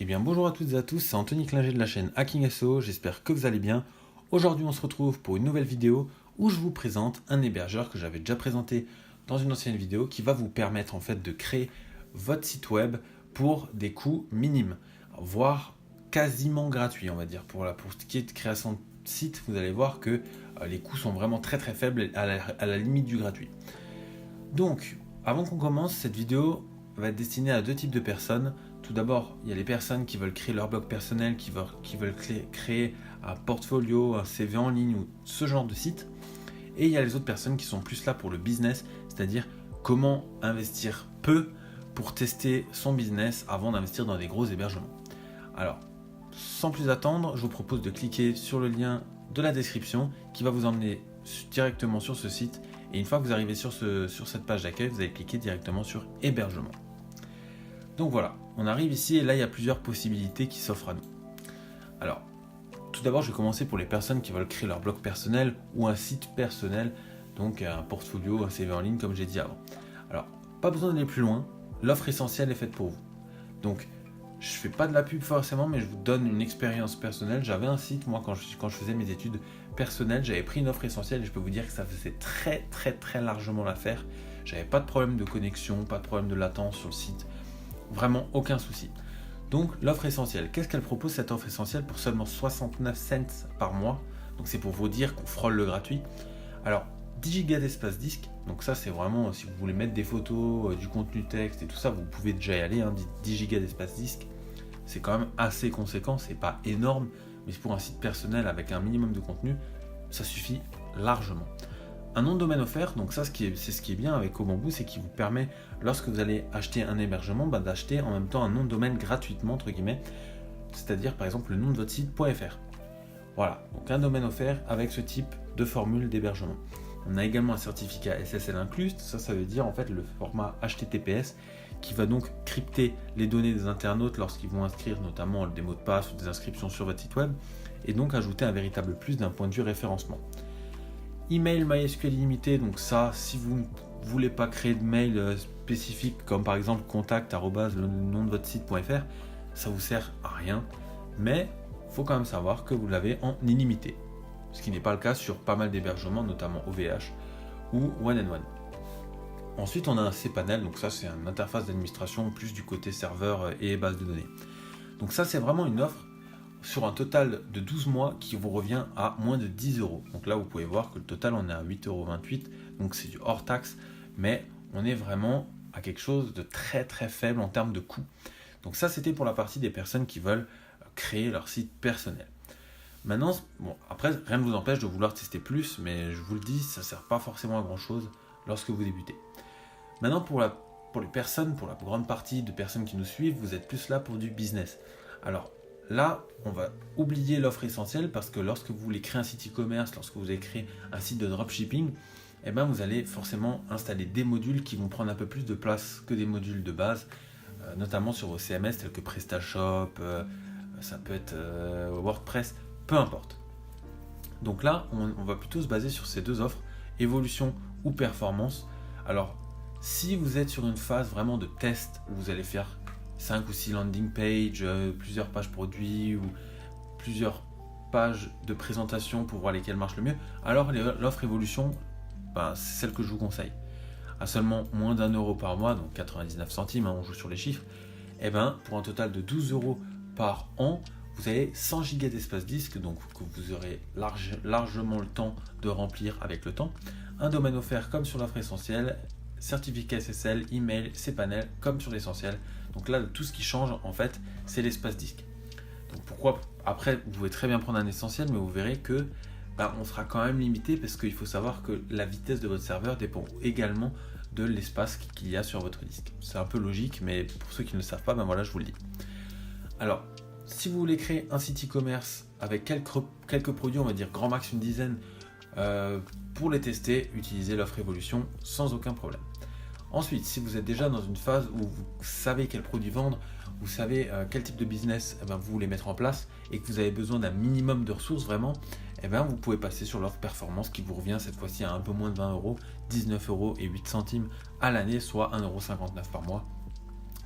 Eh bien bonjour à toutes et à tous, c'est Anthony Klinger de la chaîne Hacking SEO, j'espère que vous allez bien. Aujourd'hui on se retrouve pour une nouvelle vidéo où je vous présente un hébergeur que j'avais déjà présenté dans une ancienne vidéo qui va vous permettre en fait de créer votre site web pour des coûts minimes, voire quasiment gratuits on va dire. Pour ce qui est de création de site, vous allez voir que les coûts sont vraiment très faibles à la limite du gratuit. Donc avant qu'on commence, cette vidéo va être destinée à deux types de personnes. Tout d'abord, il y a les personnes qui veulent créer leur blog personnel, qui veulent créer un portfolio, un CV en ligne ou ce genre de site. Et il y a les autres personnes qui sont plus là pour le business, c'est-à-dire comment investir peu pour tester son business avant d'investir dans des gros hébergements. Alors, sans plus attendre, je vous propose de cliquer sur le lien de la description qui va vous emmener directement sur ce site. Et une fois que vous arrivez sur cette page d'accueil, vous allez cliquer directement sur hébergement. Donc voilà, on arrive ici et là il y a plusieurs possibilités qui s'offrent à nous. Alors, tout d'abord je vais commencer pour les personnes qui veulent créer leur blog personnel ou un site personnel, donc un portfolio, un CV en ligne comme j'ai dit avant. Alors, pas besoin d'aller plus loin, l'offre essentielle est faite pour vous. Donc, je fais pas de la pub forcément, mais je vous donne une expérience personnelle. J'avais un site, moi quand je faisais mes études personnelles, j'avais pris une offre essentielle et je peux vous dire que ça faisait très largement l'affaire. J'avais pas de problème de connexion, pas de problème de latence sur le site. Vraiment aucun souci. Donc l'offre essentielle, qu'est-ce qu'elle propose cette offre essentielle pour seulement 69 cents par mois? Donc c'est pour vous dire qu'on frôle le gratuit. Alors 10 Go d'espace disque, donc ça c'est vraiment si vous voulez mettre des photos, du contenu texte et tout ça, vous pouvez déjà y aller, 10 Go d'espace disque. C'est quand même assez conséquent, c'est pas énorme, mais pour un site personnel avec un minimum de contenu, ça suffit largement. Un nom de domaine offert, donc ça c'est ce qui est bien avec Cobamboo, c'est qu'il vous permet, lorsque vous allez acheter un hébergement, d'acheter en même temps un nom de domaine gratuitement, entre guillemets, c'est-à-dire par exemple le nom de votre site .fr. Voilà, donc un domaine offert avec ce type de formule d'hébergement. On a également un certificat SSL inclus, ça veut dire en fait le format HTTPS qui va donc crypter les données des internautes lorsqu'ils vont inscrire notamment des mots de passe ou des inscriptions sur votre site web et donc ajouter un véritable plus d'un point de vue référencement. Email MySQL illimité, donc ça, si vous ne voulez pas créer de mail spécifique, comme par exemple contact le nom de votre site.fr, ça vous sert à rien, mais il faut quand même savoir que vous l'avez en illimité, ce qui n'est pas le cas sur pas mal d'hébergements, notamment OVH ou One&One. Ensuite, on a un cPanel, donc ça c'est une interface d'administration plus du côté serveur et base de données. Donc ça c'est vraiment une offre sur un total de 12 mois qui vous revient à moins de 10 €. Donc là, vous pouvez voir que le total, on est à 8,28 €, donc c'est du hors taxe, mais on est vraiment à quelque chose de très faible en termes de coût. Donc ça, c'était pour la partie des personnes qui veulent créer leur site personnel. Maintenant, bon, après, rien ne vous empêche de vouloir tester plus, mais je vous le dis, ça ne sert pas forcément à grand chose lorsque vous débutez. Maintenant, pour les personnes, pour la grande partie de personnes qui nous suivent, vous êtes plus là pour du business. Alors, là, on va oublier l'offre essentielle parce que lorsque vous voulez créer un site e-commerce, lorsque vous allez créer un site de dropshipping, eh ben vous allez forcément installer des modules qui vont prendre un peu plus de place que des modules de base, notamment sur vos CMS tels que PrestaShop, ça peut être WordPress, peu importe. Donc là, on va plutôt se baser sur ces deux offres, évolution ou performance. Alors, si vous êtes sur une phase vraiment de test où vous allez faire 5 ou 6 landing pages, plusieurs pages produits ou plusieurs pages de présentation pour voir lesquelles marchent le mieux, alors l'offre évolution, c'est celle que je vous conseille. À seulement moins d'1 € par mois, donc 99 centimes, on joue sur les chiffres, et pour un total de 12 € par an, vous avez 100 Go d'espace disque, donc que vous aurez largement le temps de remplir avec le temps. Un domaine offert comme sur l'offre essentielle, certificat SSL, email, cPanel comme sur l'essentiel. Donc là, tout ce qui change, en fait, c'est l'espace disque. Donc pourquoi? Après, vous pouvez très bien prendre un essentiel, mais vous verrez que on sera quand même limité parce qu'il faut savoir que la vitesse de votre serveur dépend également de l'espace qu'il y a sur votre disque. C'est un peu logique, mais pour ceux qui ne le savent pas, voilà, je vous le dis. Alors, si vous voulez créer un site e-commerce avec quelques produits, on va dire grand max une dizaine, pour les tester, utilisez l'offre évolution sans aucun problème. Ensuite, si vous êtes déjà dans une phase où vous savez quel produit vendre, vous savez quel type de business vous voulez mettre en place et que vous avez besoin d'un minimum de ressources vraiment, vous pouvez passer sur l'offre performance qui vous revient cette fois-ci à un peu moins de 20 €, 19,08 € à l'année, soit 1,59 € par mois,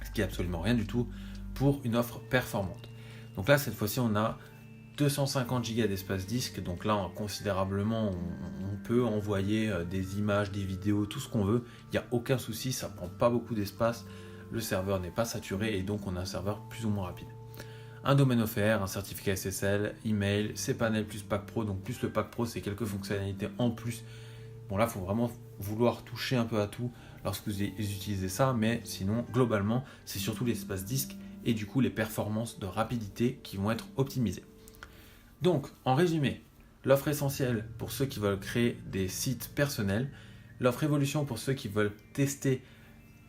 ce qui est absolument rien du tout pour une offre performante. Donc là, cette fois-ci, on a 250 Go d'espace disque, donc là considérablement on peut envoyer des images, des vidéos, tout ce qu'on veut, il n'y a aucun souci, ça prend pas beaucoup d'espace, le serveur n'est pas saturé et donc on a un serveur plus ou moins rapide. Un domaine offert, un certificat SSL, email, cPanel plus Pack Pro, donc plus le Pack Pro c'est quelques fonctionnalités en plus. Bon là il faut vraiment vouloir toucher un peu à tout lorsque vous utilisez ça, mais sinon globalement c'est surtout l'espace disque et du coup les performances de rapidité qui vont être optimisées. Donc, en résumé, l'offre essentielle pour ceux qui veulent créer des sites personnels, l'offre évolution pour ceux qui veulent tester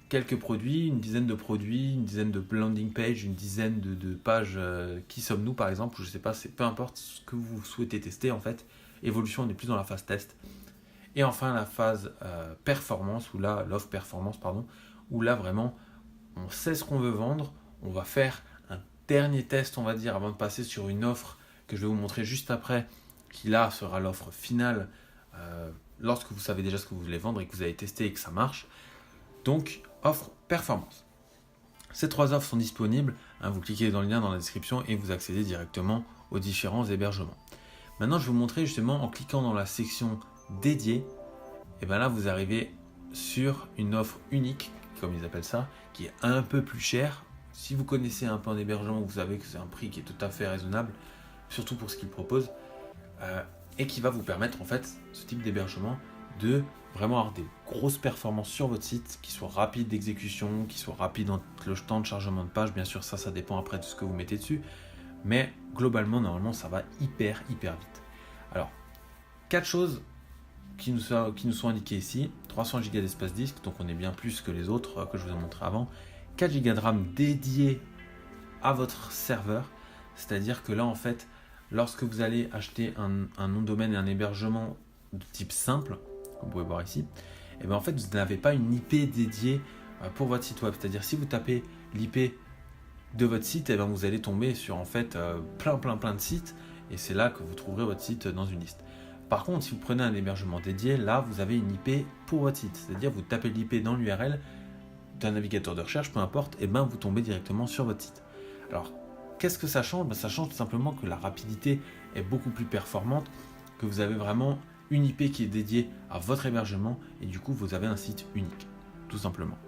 quelques produits, une dizaine de produits, une dizaine de landing pages, une dizaine de pages qui sommes-nous par exemple, je ne sais pas, peu importe ce que vous souhaitez tester en fait. Évolution, on est plus dans la phase test. Et enfin la phase performance, ou là, l'offre performance, pardon, où là vraiment, on sait ce qu'on veut vendre, on va faire un dernier test, on va dire, avant de passer sur une offre que je vais vous montrer juste après, qui là sera l'offre finale lorsque vous savez déjà ce que vous voulez vendre et que vous avez testé et que ça marche. Donc, offre performance. Ces 3 offres sont disponibles, vous cliquez dans le lien dans la description et vous accédez directement aux différents hébergements. Maintenant, je vais vous montrer justement en cliquant dans la section dédiée, et bien là vous arrivez sur une offre unique, comme ils appellent ça, qui est un peu plus chère. Si vous connaissez un peu en hébergement, vous savez que c'est un prix qui est tout à fait raisonnable, surtout pour ce qu'ils proposent, et qui va vous permettre en fait, ce type d'hébergement, de vraiment avoir des grosses performances sur votre site, qui soient rapides d'exécution, qui soient rapides dans le temps de chargement de page. Bien sûr, ça dépend après de ce que vous mettez dessus, mais globalement, normalement, ça va hyper vite. Alors, 4 choses qui nous sont indiquées ici. 300 Go d'espace disque, donc on est bien plus que les autres que je vous ai montré avant. 4 Go de RAM dédiés à votre serveur, c'est-à-dire que là, en fait, lorsque vous allez acheter un nom de domaine et un hébergement de type simple, comme vous pouvez voir ici, et bien en fait vous n'avez pas une IP dédiée pour votre site web. C'est-à-dire si vous tapez l'IP de votre site, et bien vous allez tomber sur en fait plein de sites, et c'est là que vous trouverez votre site dans une liste. Par contre, si vous prenez un hébergement dédié, là vous avez une IP pour votre site. C'est-à-dire vous tapez l'IP dans l'URL d'un navigateur de recherche, peu importe, et bien vous tombez directement sur votre site. Alors, qu'est-ce que ça change ? Ça change tout simplement que la rapidité est beaucoup plus performante, que vous avez vraiment une IP qui est dédiée à votre hébergement et du coup vous avez un site unique, tout simplement.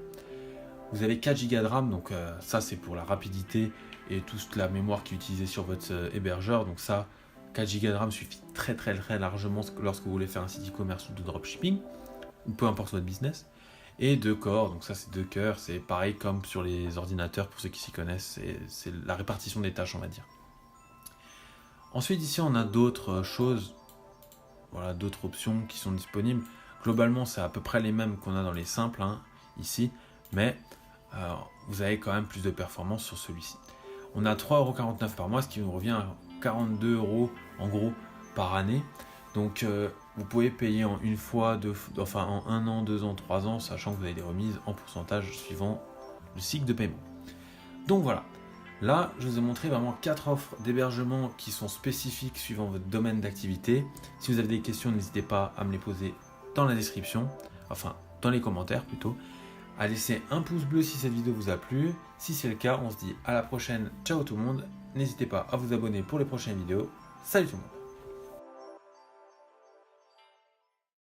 Vous avez 4 Go de RAM, donc ça c'est pour la rapidité et toute la mémoire qui est utilisée sur votre hébergeur. Donc ça, 4 Go de RAM suffit très largement lorsque vous voulez faire un site e-commerce ou de dropshipping, ou peu importe votre business. Et 2 corps, donc ça c'est 2 cœurs, c'est pareil comme sur les ordinateurs pour ceux qui s'y connaissent, c'est la répartition des tâches on va dire. Ensuite ici on a d'autres choses, voilà, d'autres options qui sont disponibles. Globalement c'est à peu près les mêmes qu'on a dans les simples ici, mais vous avez quand même plus de performance sur celui-ci. On a 3,49€ par mois, ce qui nous revient à 42€ en gros par année. Donc vous pouvez payer en une fois, en 1 an, 2 ans, 3 ans, sachant que vous avez des remises en pourcentage suivant le cycle de paiement. Donc voilà, là je vous ai montré vraiment 4 offres d'hébergement qui sont spécifiques suivant votre domaine d'activité. Si vous avez des questions, n'hésitez pas à me les poser dans la description, enfin dans les commentaires plutôt. À laisser un pouce bleu si cette vidéo vous a plu. Si c'est le cas, on se dit à la prochaine. Ciao tout le monde. N'hésitez pas à vous abonner pour les prochaines vidéos. Salut tout le monde.